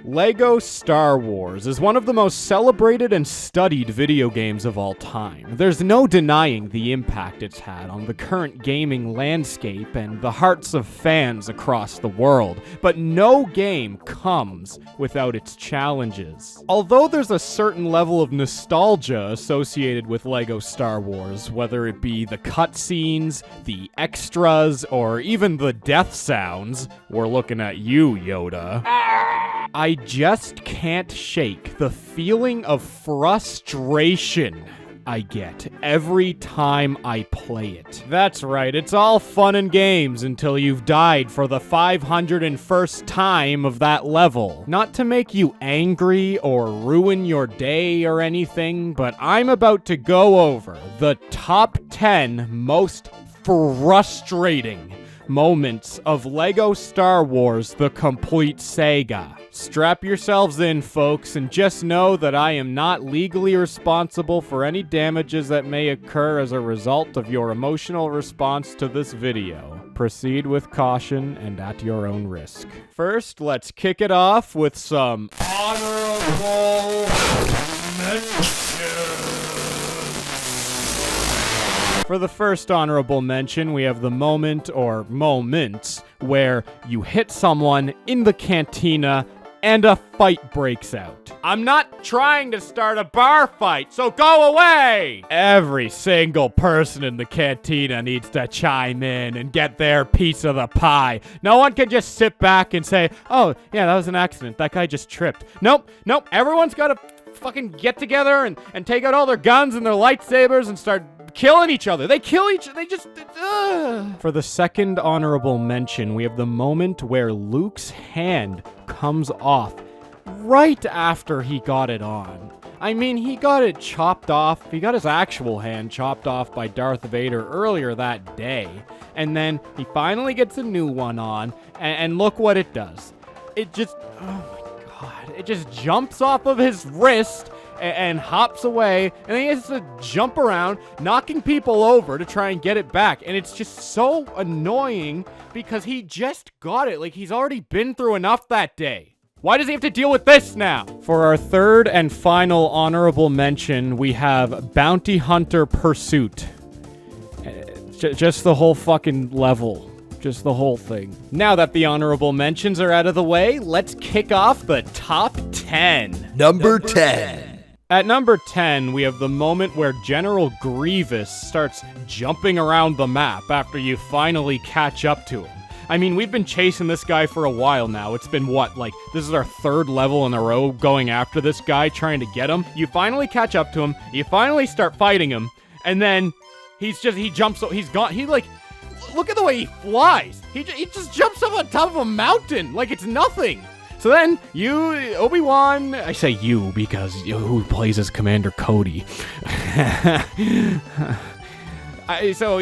Lego Star Wars is one of the most celebrated and studied video games of all time. There's no denying the impact it's had on the current gaming landscape and the hearts of fans across the world, but no game comes without its challenges. Although there's a certain level of nostalgia associated with Lego Star Wars, whether it be the cutscenes, the extras, or even the death sounds, we're looking at you, Yoda. I just can't shake the feeling of frustration I get every time I play it. That's right, it's all fun and games until you've died for the 501st time of that level. Not to make you angry or ruin your day or anything, but I'm about to go over the top 10 most frustrating moments of Lego Star Wars: The Complete Saga. Strap yourselves in, folks, and just know that I am not legally responsible for any damages that may occur as a result of your emotional response to this video. Proceed with caution and at your own risk. First, let's kick it off with some honorable mentions. For the first honorable mention, we have the moment, or moments, where you hit someone in the cantina and a fight breaks out. I'm not trying to start a bar fight, so go away! Every single person in the cantina needs to chime in and get their piece of the pie. No one can just sit back and say, oh, yeah, that was an accident. That guy just tripped. Nope. Everyone's got to fucking get together and take out all their guns and their lightsabers and start killing each other. They kill each other. They just... For the second honorable mention, we have the moment where Luke's hand comes off right after he got it on. I mean, he got it chopped off. He got his actual hand chopped off by Darth Vader earlier that day. And then he finally gets a new one on, and look what it does. It just... oh my god. It just jumps off of his wrist and hops away, and then he has to jump around, knocking people over to try and get it back. And it's just so annoying because he just got it. Like, he's already been through enough that day. Why does he have to deal with this now? For our third and final honorable mention, we have Bounty Hunter Pursuit. Just the whole fucking level. Just the whole thing. Now that the honorable mentions are out of the way, let's kick off the top 10. Number 10. At number 10, we have the moment where General Grievous starts jumping around the map after you finally catch up to him. I mean, we've been chasing this guy for a while now. It's been what, like, this is our third level in a row going after this guy, trying to get him. You finally catch up to him, you finally start fighting him, and then he jumps, he's gone, he like, look at the way he flies. He just jumps up on top of a mountain like it's nothing. So then, Obi-Wan, I say you because who plays as Commander Cody? So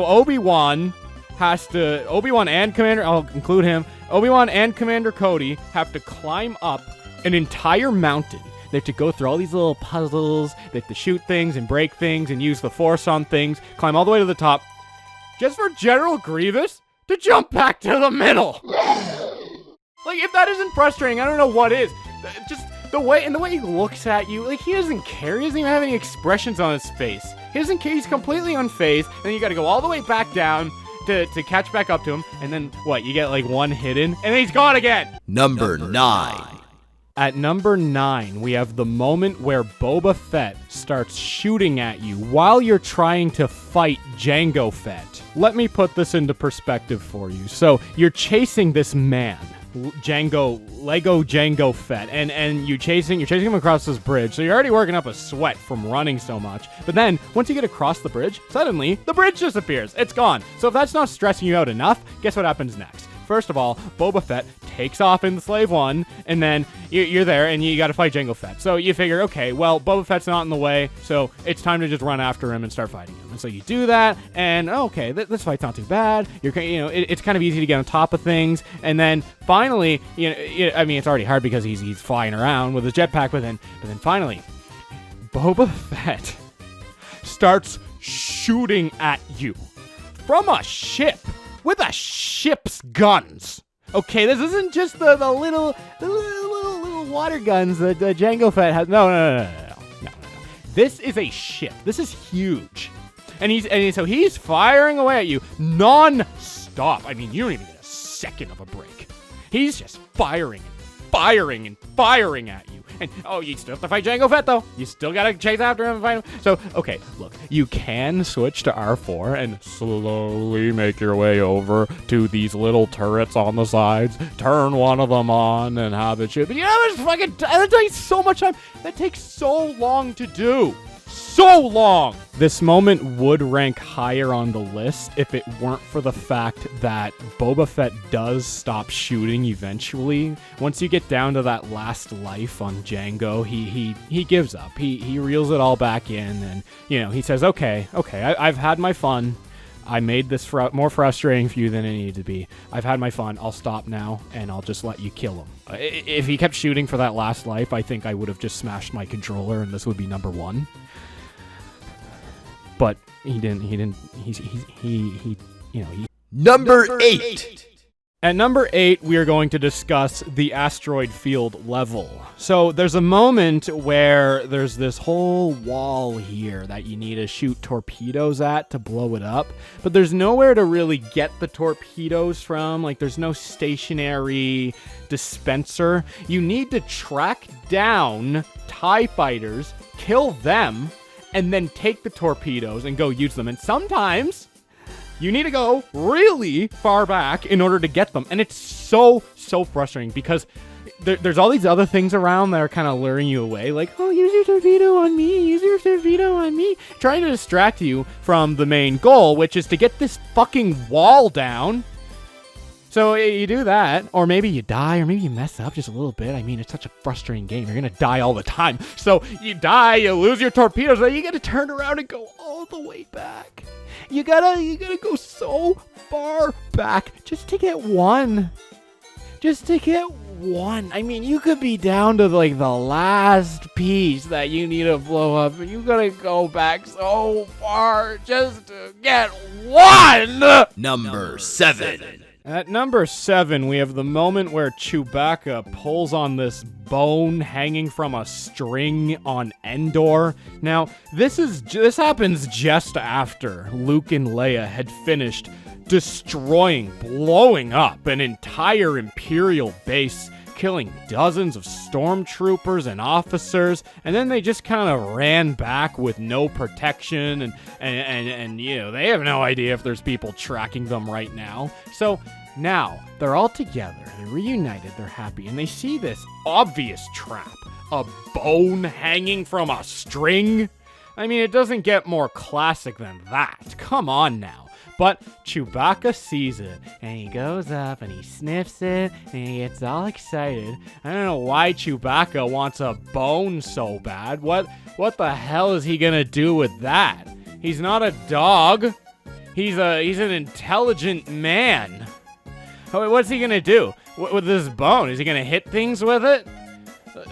Obi-Wan has to, Obi-Wan and Commander, I'll include him, Obi-Wan and Commander Cody have to climb up an entire mountain. They have to go through all these little puzzles, they have to shoot things and break things and use the Force on things, climb all the way to the top, just for General Grievous to jump back to the middle. Like, if that isn't frustrating, I don't know what is. Just the way he looks at you, like, he doesn't care. He doesn't even have any expressions on his face. He doesn't care. He's completely unfazed. And then you got to go all the way back down to catch back up to him. And then what? You get like one hidden, and then he's gone again. Number 9. At number 9, we have the moment where Boba Fett starts shooting at you while you're trying to fight Jango Fett. Let me put this into perspective for you. So, you're chasing this man, Lego Jango Fett, and you're chasing him across this bridge, so you're already working up a sweat from running so much. But then, once you get across the bridge, suddenly, the bridge disappears. It's gone. So if that's not stressing you out enough, guess what happens next? First of all, Boba Fett takes off in the Slave One, and then you're there, and you gotta fight Jango Fett. So you figure, okay, well, Boba Fett's not in the way, so it's time to just run after him and start fighting him. And so you do that, and okay, this fight's not too bad. It's kind of easy to get on top of things, and then finally, I mean, it's already hard because he's flying around with his jetpack, but then finally, Boba Fett starts shooting at you from a ship with a ship's guns. Okay, this isn't just the little water guns that Jango Fett has. No. This is a ship. This is huge. And so he's firing away at you non-stop. I mean, you don't even get a second of a break. He's just firing at you. And, you still have to fight Jango Fett, though. You still gotta chase after him and fight him. So, okay, look, you can switch to R4 and slowly make your way over to these little turrets on the sides, turn one of them on, and have it shoot. But that takes so much time. That takes so long to do. So long! This moment would rank higher on the list if it weren't for the fact that Boba Fett does stop shooting eventually. Once you get down to that last life on Jango, he gives up. He reels it all back in, and he says, okay, I've had my fun. I made this more frustrating for you than it needed to be. I've had my fun. I'll stop now, and I'll just let you kill him. If he kept shooting for that last life, I think I would have just smashed my controller, and this would be number 1. But he didn't. Number 8. At number 8, we are going to discuss the asteroid field level. So there's a moment where there's this whole wall here that you need to shoot torpedoes at to blow it up, but there's nowhere to really get the torpedoes from. Like, there's no stationary dispenser. You need to track down TIE fighters, kill them, and then take the torpedoes and go use them. And sometimes you need to go really far back in order to get them. And it's so frustrating because there's all these other things around that are kind of luring you away. Like, use your torpedo on me. Trying to distract you from the main goal, which is to get this fucking wall down. So you do that, or maybe you die, or maybe you mess up just a little bit. I mean, it's such a frustrating game. You're going to die all the time. So you die, you lose your torpedoes, then you got to turn around and go all the way back. You gotta go so far back just to get one. I mean, you could be down to like the last piece that you need to blow up, and you gotta go back so far just to get one. Number 7. At number 7, we have the moment where Chewbacca pulls on this bone hanging from a string on Endor. Now, this happens just after Luke and Leia had finished blowing up an entire Imperial base, killing dozens of stormtroopers and officers, and then they just kind of ran back with no protection, and they have no idea if there's people tracking them right now. So now they're all together, they're reunited, they're happy, and they see this obvious trap, a bone hanging from a string. I mean, it doesn't get more classic than that. Come on now. But Chewbacca sees it, and he goes up, and he sniffs it, and he gets all excited. I don't know why Chewbacca wants a bone so bad. What the hell is he gonna do with that? He's not a dog. He's an intelligent man. What's he gonna do with this bone? Is he gonna hit things with it?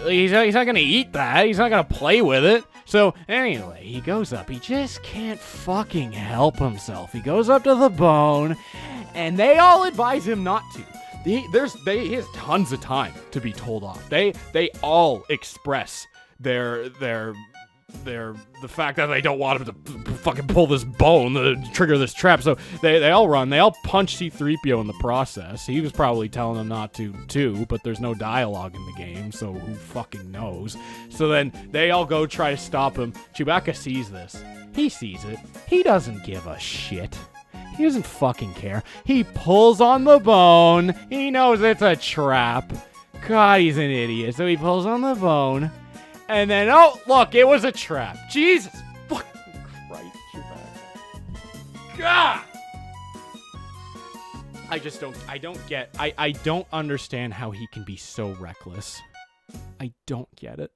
He's not gonna eat that. He's not gonna play with it. So anyway, he goes up. He just can't fucking help himself. He goes up to the bone, and they all advise him not to. He has tons of time to be told off. They all express the fact that they don't want him to fucking pull this bone to trigger this trap. So they all run. They all punch C-3PO in the process. He was probably telling them not to too, but there's no dialogue in the game, so who fucking knows? So then they all go try to stop him. Chewbacca sees this. He sees it. He doesn't give a shit. He doesn't fucking care. He pulls on the bone. He knows it's a trap. God, he's an idiot. So he pulls on the bone. And then, oh, look, it was a trap. Jesus fucking Christ, Chewbacca. God! I don't understand how he can be so reckless. I don't get it.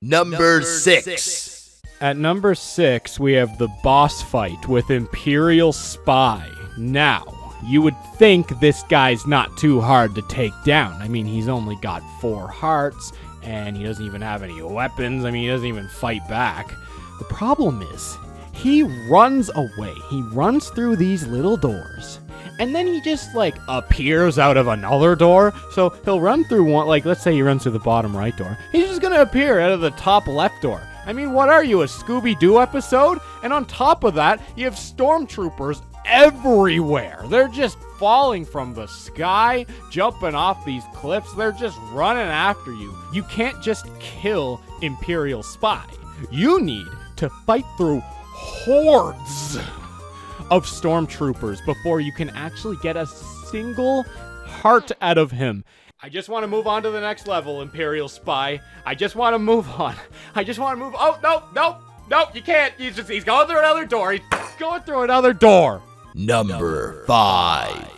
Number 6. At number 6, we have the boss fight with Imperial Spy. Now, you would think this guy's not too hard to take down. I mean, he's only got 4 hearts, and he doesn't even have any weapons. I mean, he doesn't even fight back. The problem is, he runs away. He runs through these little doors, and then he just, like, appears out of another door. So he'll run through one, like, let's say he runs through the bottom right door. He's just gonna appear out of the top left door. I mean, what are you, a Scooby-Doo episode? And on top of that, you have stormtroopers everywhere. They're just falling from the sky, jumping off these cliffs. They're just running after you. You can't just kill Imperial spy. You need to fight through hordes of stormtroopers before you can actually get a single heart out of him. I just want to move on to the next level, Imperial spy. I just want to move on. Oh, no, you can't. He's going through another door. He's going through another door. Number 5.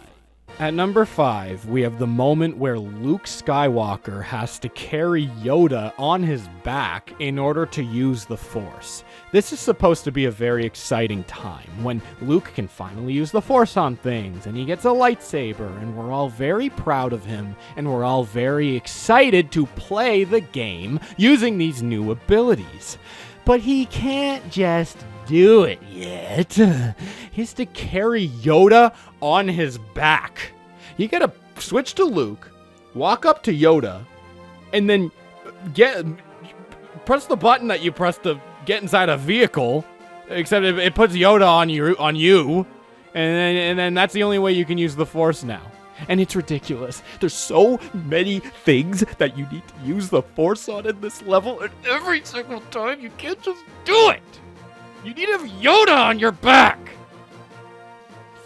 At number 5, we have the moment where Luke Skywalker has to carry Yoda on his back in order to use the Force. This is supposed to be a very exciting time when Luke can finally use the Force on things and he gets a lightsaber, and we're all very proud of him and we're all very excited to play the game using these new abilities. But he can't just do it yet. He has to carry Yoda on his back. You gotta switch to Luke, walk up to Yoda, and then press the button that you press to get inside a vehicle, except it puts Yoda on you, and then that's the only way you can use the Force now. And it's ridiculous. There's so many things that you need to use the Force on in this level, and every single time you can't just do it. You need to have Yoda on your back.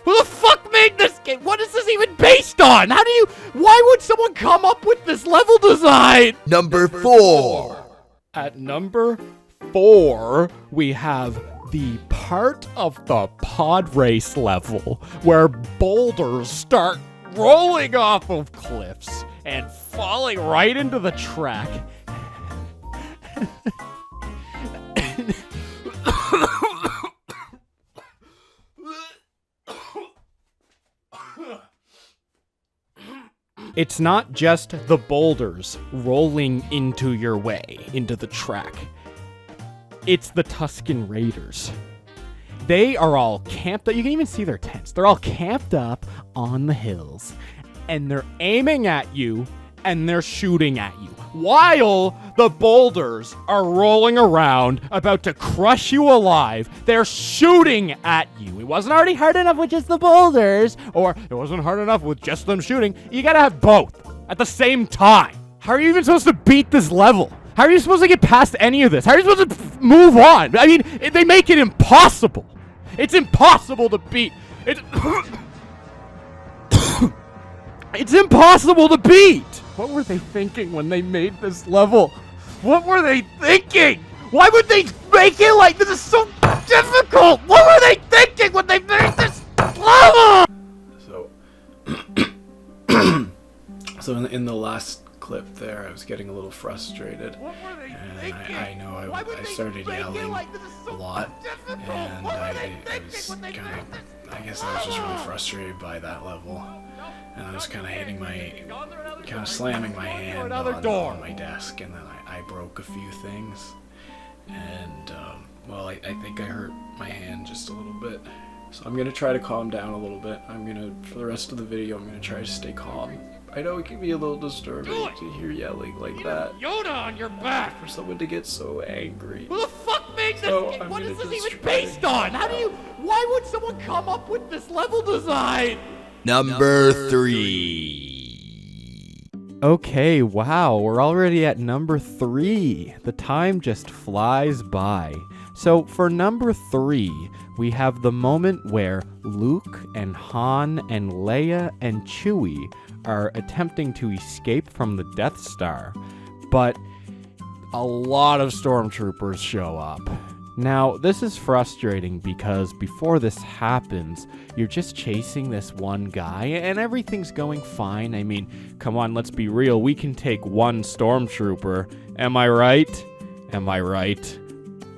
Who the fuck made this game? What is this even based on? Why would someone come up with this level design? Number 4. At number 4, we have the part of the pod race level where boulders start rolling off of cliffs and falling right into the track. It's not just the boulders rolling into your way, into the track. It's the Tusken Raiders. They are all camped up. You can even see their tents. They're all camped up on the hills, and they're aiming at you, and they're shooting at you, while the boulders are rolling around, about to crush you alive. They're shooting at you. It wasn't already hard enough with just the boulders, or it wasn't hard enough with just them shooting. You gotta have both at the same time. How are you even supposed to beat this level? How are you supposed to get past any of this? How are you supposed to move on? I mean, they make it impossible. It's impossible to beat. It's impossible to beat. What were they thinking when they made this level? What were they thinking? Why would they make it like this? Is so difficult. What were they thinking when they made this level? So in the last clip there, I was getting a little frustrated, and I know I started yelling a lot, and I was kind of, I guess I was just really frustrated by that level, and I was kind of slamming my hand on my desk, and then I broke a few things, and well, I think I hurt my hand just a little bit. So I'm going to try to calm down a little bit. For the rest of the video, I'm going to try to stay calm. I know it can be a little disturbing to hear yelling like that. Yoda on your back. For someone to get so angry. Who the fuck made this game? What is this even based on? Why would someone come up with this level design? Number 3. Okay, wow, we're already at number 3. The time just flies by. So for number 3, we have the moment where Luke and Han and Leia and Chewie are attempting to escape from the Death Star, but a lot of stormtroopers show up. Now, this is frustrating because before this happens, you're just chasing this one guy and everything's going fine. I mean, come on, let's be real. We can take one stormtrooper. Am I right? Am I right?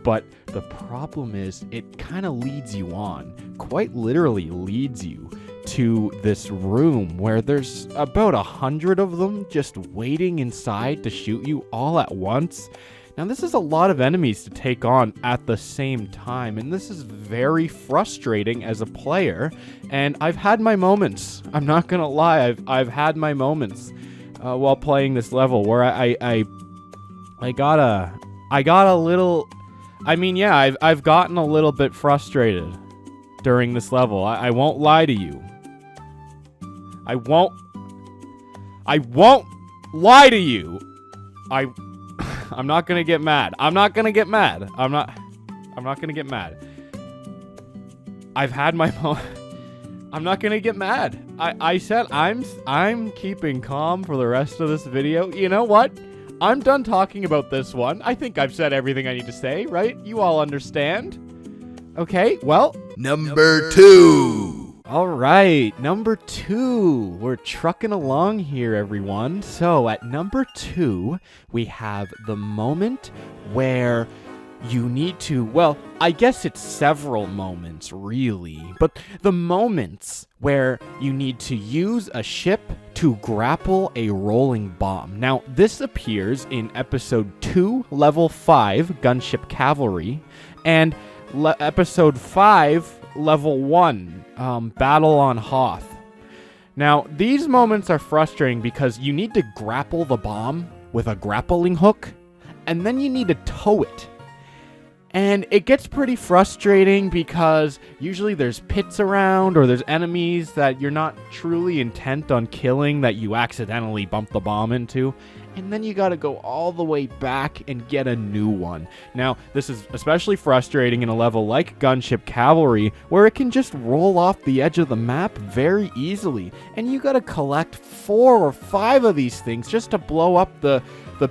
But the problem is it kind of leads you on, quite literally leads you to this room where there's about 100 of them just waiting inside to shoot you all at once. Now, this is a lot of enemies to take on at the same time, and this is very frustrating as a player, and I've had my moments. I'm not gonna lie, I've had my moments while playing this level where I got a little... I mean, yeah, I've gotten a little bit frustrated during this level. I won't lie to you. I won't lie to you. I'm not gonna get mad. I'm not gonna get mad. I'm not gonna get mad. I've had my I'm not gonna get mad. I said I'm keeping calm for the rest of this video. You know what? I'm done talking about this one. I think I've said everything I need to say, right? You all understand? Okay, well. Number 2. All right, number 2. We're trucking along here, everyone. So at number 2, we have the moment where you need to, well, I guess it's several moments, really, but the moments where you need to use a ship to grapple a rolling bomb. Now, this appears in Episode 2, Level 5, Gunship Cavalry, and Episode 5, Level 1, Battle on Hoth. Now, these moments are frustrating because you need to grapple the bomb with a grappling hook, and then you need to tow it. And it gets pretty frustrating because usually there's pits around or there's enemies that you're not truly intent on killing that you accidentally bump the bomb into. And then you gotta go all the way back and get a new one. Now, this is especially frustrating in a level like Gunship Cavalry, where it can just roll off the edge of the map very easily. And you gotta collect 4 or 5 of these things just to blow up the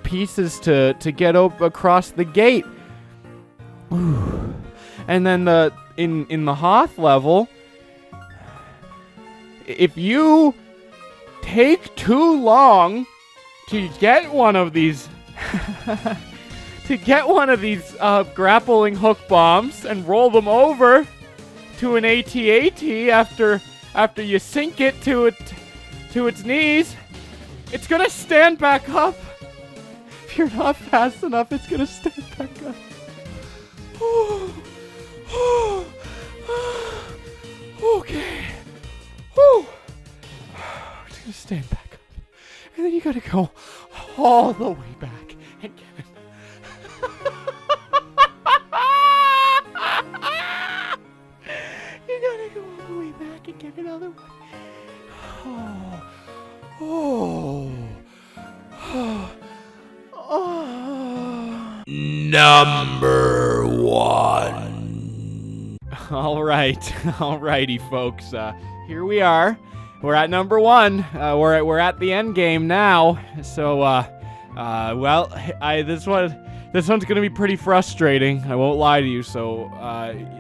pieces to get across the gate. Ooh. And then in the Hoth level, if you take too long to get one of these grappling hook bombs and roll them over to an AT-AT after you sink it to its knees, it's gonna stand back up. If you're not fast enough, it's gonna stand back up. Okay. It's gonna stand back up. And then you gotta go all the way back and get it. You gotta go all the way back and get another one. Number 1. Alrighty, folks. Here we are. We're at number 1. We're at the end game now. So, well, this one's gonna be pretty frustrating. I won't lie to you. So,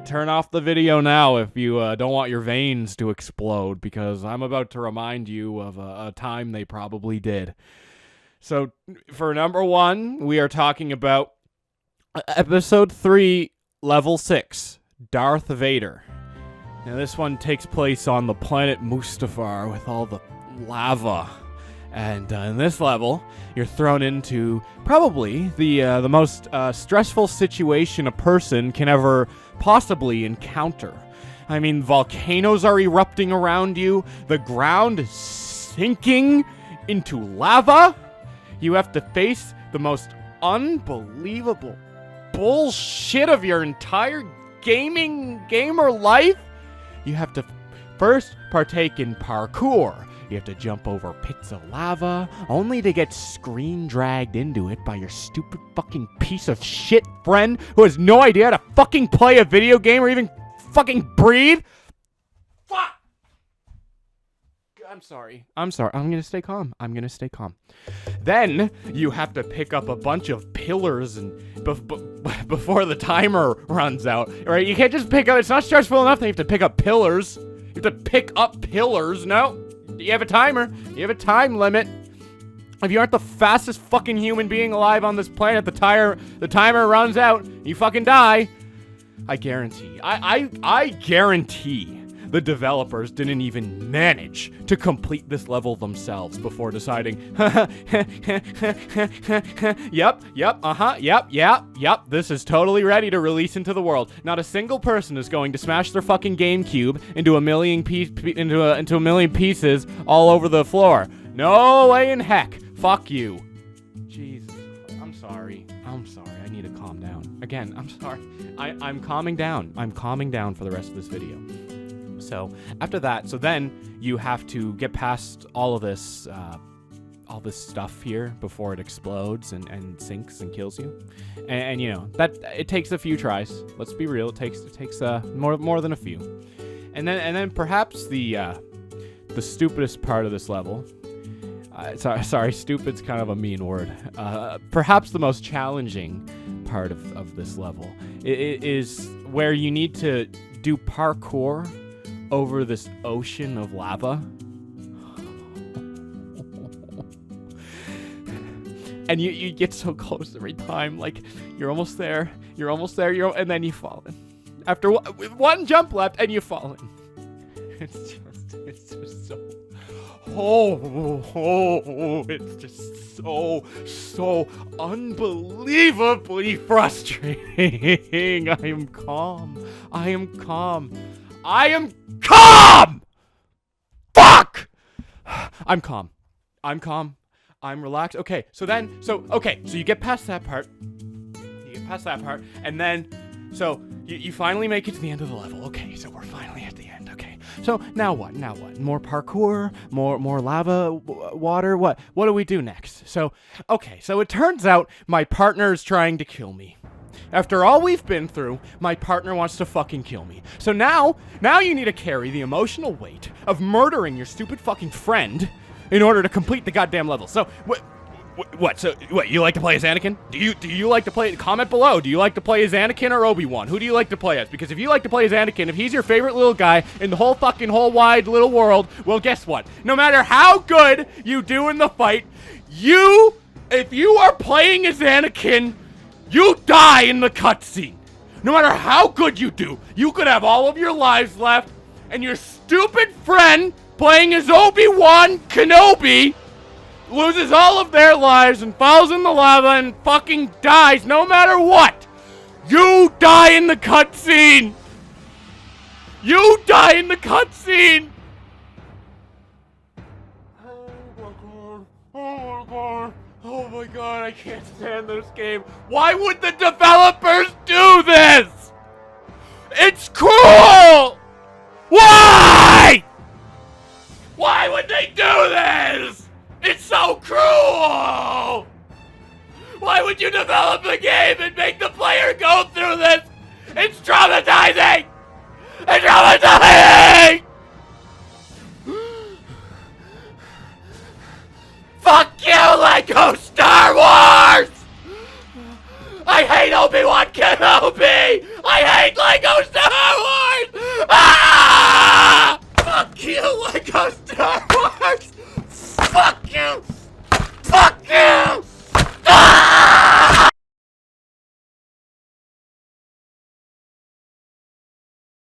turn off the video now if you don't want your veins to explode, because I'm about to remind you of a time they probably did. So, for number 1, we are talking about Episode 3, Level 6, Darth Vader. Now, this one takes place on the planet Mustafar with all the lava. And in this level, you're thrown into probably the most stressful situation a person can ever possibly encounter. I mean, volcanoes are erupting around you. The ground is sinking into lava. You have to face the most unbelievable bullshit of your entire gamer life. You have to first partake in parkour. You have to jump over pits of lava, only to get screen dragged into it by your stupid fucking piece of shit friend who has no idea how to fucking play a video game or even fucking breathe. Fuck! I'm sorry. I'm gonna stay calm. Then you have to pick up a bunch of pillars and before the timer runs out. Right? You can't just pick up. It's not stressful enough that you have to pick up pillars. You have to pick up pillars. No, you have a timer. You have a time limit. If you aren't the fastest fucking human being alive on this planet, the timer runs out. You fucking die. I guarantee. I guarantee the developers didn't even manage to complete this level themselves before deciding, yep, this is totally ready to release into the world. Not a single person is going to smash their fucking GameCube into a million pieces all over the floor. No way in heck. Fuck you. Jesus. I'm sorry. I need to calm down. Again, I'm sorry. I'm calming down. I'm calming down for the rest of this video. So after that, then you have to get past all of this, all this stuff here before it explodes and sinks and kills you. And you know that it takes a few tries. Let's be real. It takes more than a few. And then perhaps the stupidest part of this level. Sorry, stupid's kind of a mean word. Perhaps the most challenging part of this level is where you need to do parkour over this ocean of lava. And you get so close every time, like you're almost there, and then you fall in. After one jump left, and you fall in. It's just so... it's just so unbelievably frustrating. I am calm. Fuck! I'm calm. I'm relaxed. Okay, so you get past that part. And then, so you finally make it to the end of the level. Okay, so we're finally at the end. Okay, so now what? More parkour, more lava, water. What do we do next? So it turns out my partner is trying to kill me. After all we've been through, my partner wants to fucking kill me. So now you need to carry the emotional weight of murdering your stupid fucking friend in order to complete the goddamn level. So what? So you like to play as Anakin? Do you like to play? Comment below. Do you like to play as Anakin or Obi-Wan? Who do you like to play as? Because if you like to play as Anakin, if he's your favorite little guy in the whole wide little world, well, guess what? No matter how good you do in the fight, if you are playing as Anakin, you die in the cutscene. No matter how good you do, you could have all of your lives left, and your stupid friend playing as Obi-Wan Kenobi loses all of their lives and falls in the lava and fucking dies no matter what. You die in the cutscene. Oh my god, I can't stand this game. Why would the developers do this? It's cruel! Why? Why would they do this? It's so cruel! Why would you develop a game and make the player go through this? It's traumatizing! It's traumatizing! Fuck you, Lego Star Wars! I hate Obi-Wan Kenobi! I hate Lego Star Wars! Ah! Fuck you, Lego Star Wars! Fuck you! Fuck you!